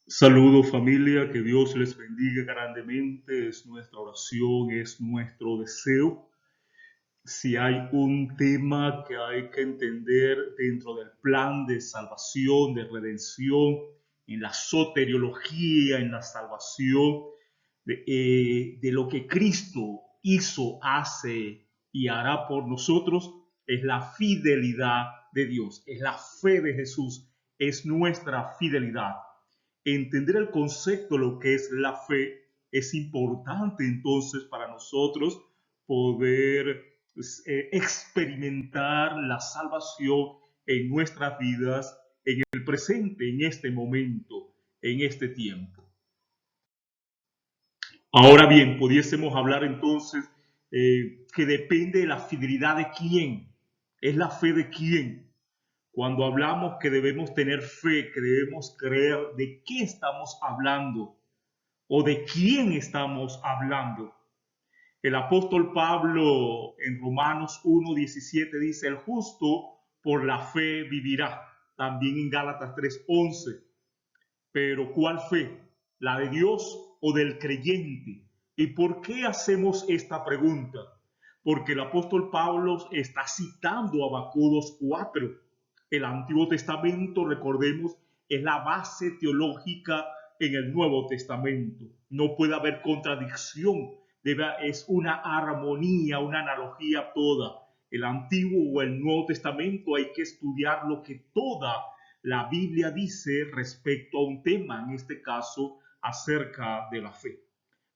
Saludos familia, que Dios les bendiga grandemente, es nuestra oración, es nuestro deseo. Si hay un tema que hay que entender dentro del plan de salvación, de redención, en la soteriología, en la salvación, de lo que Cristo hizo, hace y hará por nosotros, es la fidelidad de Dios, es la fe de Jesús, es nuestra fidelidad. Entender el concepto de lo que es la fe es importante entonces para nosotros poder experimentar la salvación en nuestras vidas, en el presente, en este momento, en este tiempo. Ahora bien, pudiésemos hablar entonces que depende de la fidelidad de quién, es la fe de quién. Cuando hablamos que debemos tener fe, que debemos creer, ¿de qué estamos hablando? ¿O de quién estamos hablando? El apóstol Pablo en Romanos 1:17 dice, el justo por la fe vivirá. También en Gálatas 3:11. Pero ¿cuál fe? ¿La de Dios o del creyente? ¿Y por qué hacemos esta pregunta? Porque el apóstol Pablo está citando a Habacuc 2:4. El Antiguo Testamento, recordemos, es la base teológica en el Nuevo Testamento. No puede haber contradicción, es una armonía, una analogía toda. El Antiguo o el Nuevo Testamento hay que estudiar lo que toda la Biblia dice respecto a un tema, en este caso acerca de la fe.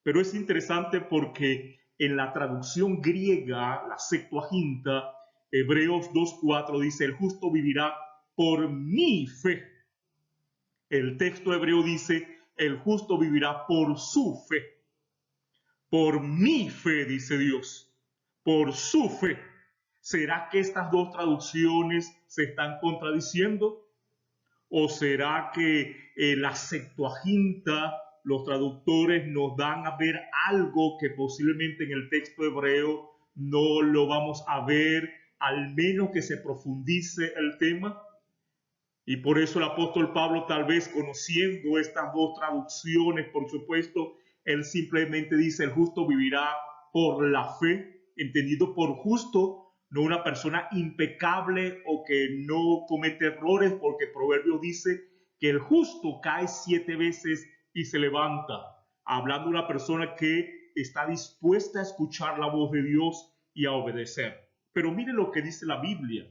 Pero es interesante porque en la traducción griega, la Septuaginta, Hebreos 2:4 dice, el justo vivirá por mi fe. El texto hebreo dice, el justo vivirá por su fe. Por mi fe, dice Dios, por su fe. ¿Será que estas dos traducciones se están contradiciendo? ¿O será que la Septuaginta, los traductores nos dan a ver algo que posiblemente en el texto hebreo no lo vamos a ver, al menos que se profundice el tema? Y por eso el apóstol Pablo, tal vez conociendo estas dos traducciones, por supuesto, él simplemente dice, el justo vivirá por la fe, entendido por justo, no una persona impecable o que no comete errores, porque el proverbio dice que el justo cae 7 veces y se levanta, hablando de una persona que está dispuesta a escuchar la voz de Dios y a obedecer. Pero mire lo que dice la Biblia.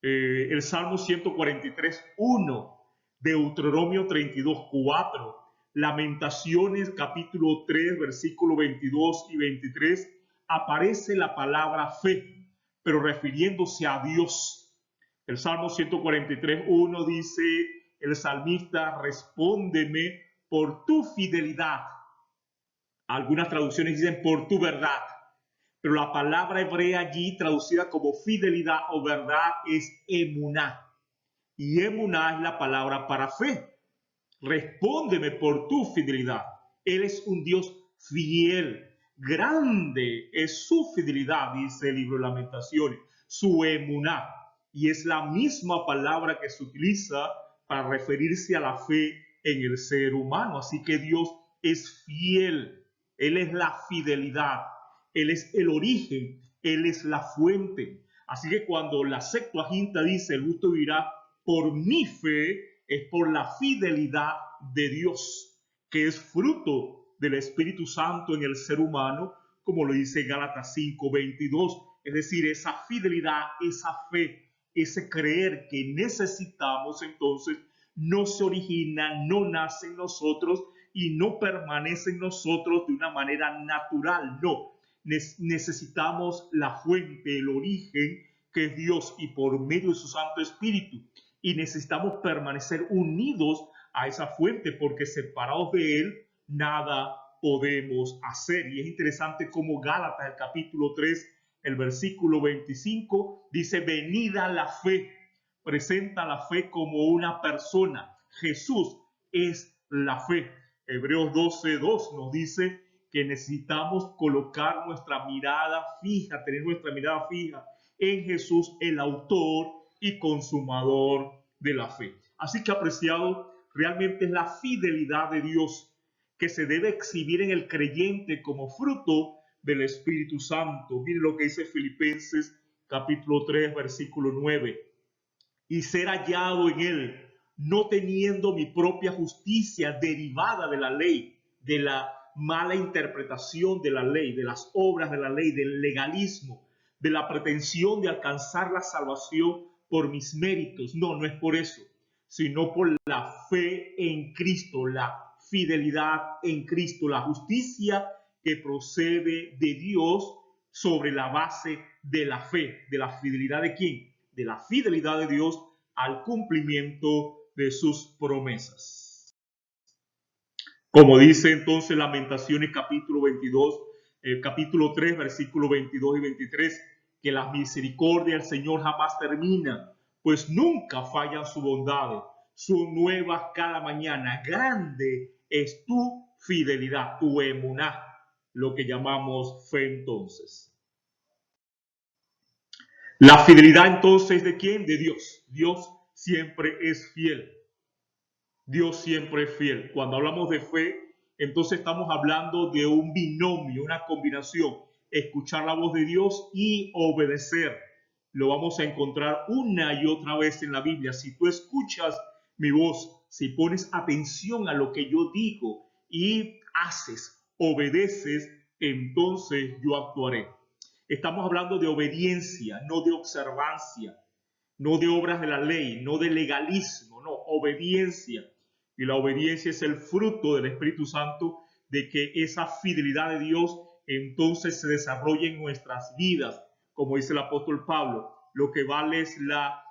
El Salmo 143:1, Deuteronomio 32:4, Lamentaciones capítulo 3, versículo 22 y 23, aparece la palabra fe, pero refiriéndose a Dios. El Salmo 143:1 dice, el salmista, respóndeme por tu fidelidad. Algunas traducciones dicen por tu verdad. Pero la palabra hebrea allí traducida como fidelidad o verdad es emuná. Y emuná es la palabra para fe. Respóndeme por tu fidelidad. Él es un Dios fiel. Grande es su fidelidad, dice el libro de Lamentaciones. Su emuná. Y es la misma palabra que se utiliza para referirse a la fe en el ser humano. Así que Dios es fiel. Él es la fidelidad. Él es el origen, Él es la fuente. Así que cuando la Septuaginta dice, el justo vivirá por mi fe, es por la fidelidad de Dios, que es fruto del Espíritu Santo en el ser humano, como lo dice Gálatas 5:22. Es decir, esa fidelidad, esa fe, ese creer que necesitamos, entonces, no se origina, no nace en nosotros y no permanece en nosotros de una manera natural, no. Necesitamos la fuente, el origen, que es Dios, y por medio de su Santo Espíritu. Y necesitamos permanecer unidos a esa fuente, porque separados de Él, nada podemos hacer. Y es interesante cómo Gálatas, el capítulo 3, el versículo 25, dice, venida la fe. Presenta la fe como una persona. Jesús es la fe. Hebreos 12:2 nos dice que necesitamos colocar nuestra mirada fija, tener nuestra mirada fija en Jesús, el autor y consumador de la fe. Así que, apreciado, realmente es la fidelidad de Dios que se debe exhibir en el creyente como fruto del Espíritu Santo. Miren lo que dice Filipenses capítulo 3, versículo 9. Y ser hallado en él, no teniendo mi propia justicia derivada de la ley, de la mala interpretación de la ley, de las obras de la ley, del legalismo, de la pretensión de alcanzar la salvación por mis méritos. No, no es por eso, sino por la fe en Cristo, la fidelidad en Cristo, la justicia que procede de Dios sobre la base de la fe, de la fidelidad de quién, de la fidelidad de Dios al cumplimiento de sus promesas. Como dice entonces Lamentaciones capítulo 22, capítulo 3, versículos 22 y 23, que la misericordia del Señor jamás termina, pues nunca fallan sus bondades, son nuevas cada mañana. Grande es tu fidelidad, tu emuná, lo que llamamos fe entonces. La fidelidad entonces ¿de quién? De Dios. Dios siempre es fiel. Dios siempre es fiel. Cuando hablamos de fe, entonces estamos hablando de un binomio, una combinación. Escuchar la voz de Dios y obedecer. Lo vamos a encontrar una y otra vez en la Biblia. Si tú escuchas mi voz, si pones atención a lo que yo digo y haces, obedeces, entonces yo actuaré. Estamos hablando de obediencia, no de observancia, no de obras de la ley, no de legalismo, no, obediencia. Y la obediencia es el fruto del Espíritu Santo, de que esa fidelidad de Dios entonces se desarrolle en nuestras vidas. Como dice el apóstol Pablo, lo que vale es la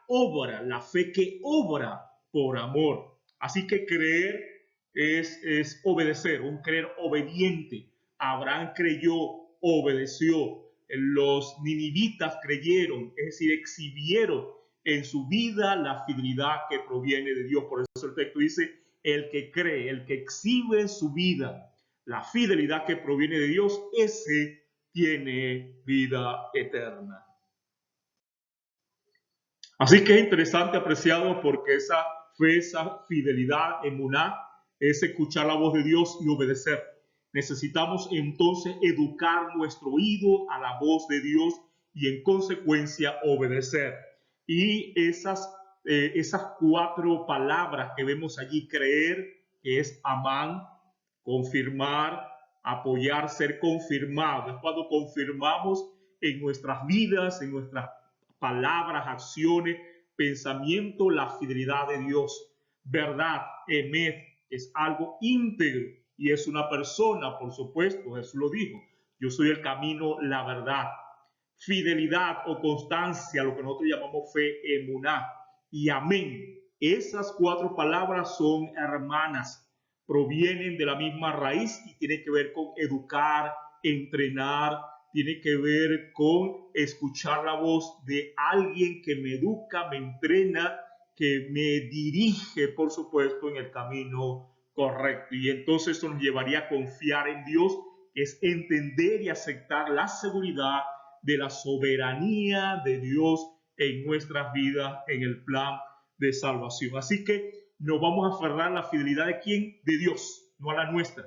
obra, la fe que obra por amor. Así que creer es obedecer, un creer obediente. Abraham creyó, obedeció. Los ninivitas creyeron, es decir, exhibieron en su vida la fidelidad que proviene de Dios. Por eso el texto dice, el que cree, el que exhibe en su vida la fidelidad que proviene de Dios, ese tiene vida eterna. Así que es interesante, apreciado, porque esa fe, esa fidelidad, emuná, es escuchar la voz de Dios y obedecer. Necesitamos entonces educar nuestro oído a la voz de Dios y en consecuencia obedecer. Y esas 4 palabras que vemos allí, creer, que es amán, confirmar, apoyar, ser confirmado. Es cuando confirmamos en nuestras vidas, en nuestras palabras, acciones, pensamiento, la fidelidad de Dios. Verdad, emet, es algo íntegro y es una persona, por supuesto, Jesús lo dijo. Yo soy el camino, la verdad. Fidelidad o constancia, lo que nosotros llamamos fe, emuná y amén. Esas 4 palabras son hermanas, provienen de la misma raíz y tienen que ver con educar, entrenar, tiene que ver con escuchar la voz de alguien que me educa, me entrena, que me dirige, por supuesto, en el camino correcto. Y entonces eso nos llevaría a confiar en Dios, que es entender y aceptar la seguridad de la soberanía de Dios en nuestras vidas, en el plan de salvación. Así que nos vamos a aferrar a la fidelidad de ¿quién? De Dios, no a la nuestra.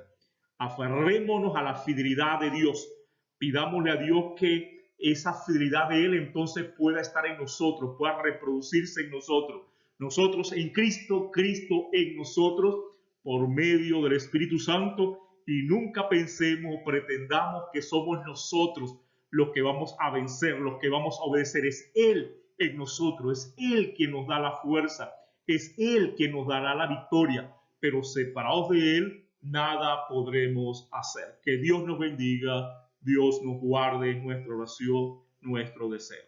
Aferrémonos a la fidelidad de Dios. Pidámosle a Dios que esa fidelidad de Él entonces pueda estar en nosotros, pueda reproducirse en nosotros. Nosotros en Cristo, Cristo en nosotros, por medio del Espíritu Santo, y nunca pensemos o pretendamos que somos nosotros los que vamos a vencer, los que vamos a obedecer. Es Él en nosotros, es Él quien nos da la fuerza, es Él quien nos dará la victoria, pero separados de Él, nada podremos hacer. Que Dios nos bendiga, Dios nos guarde en nuestra oración, nuestro deseo.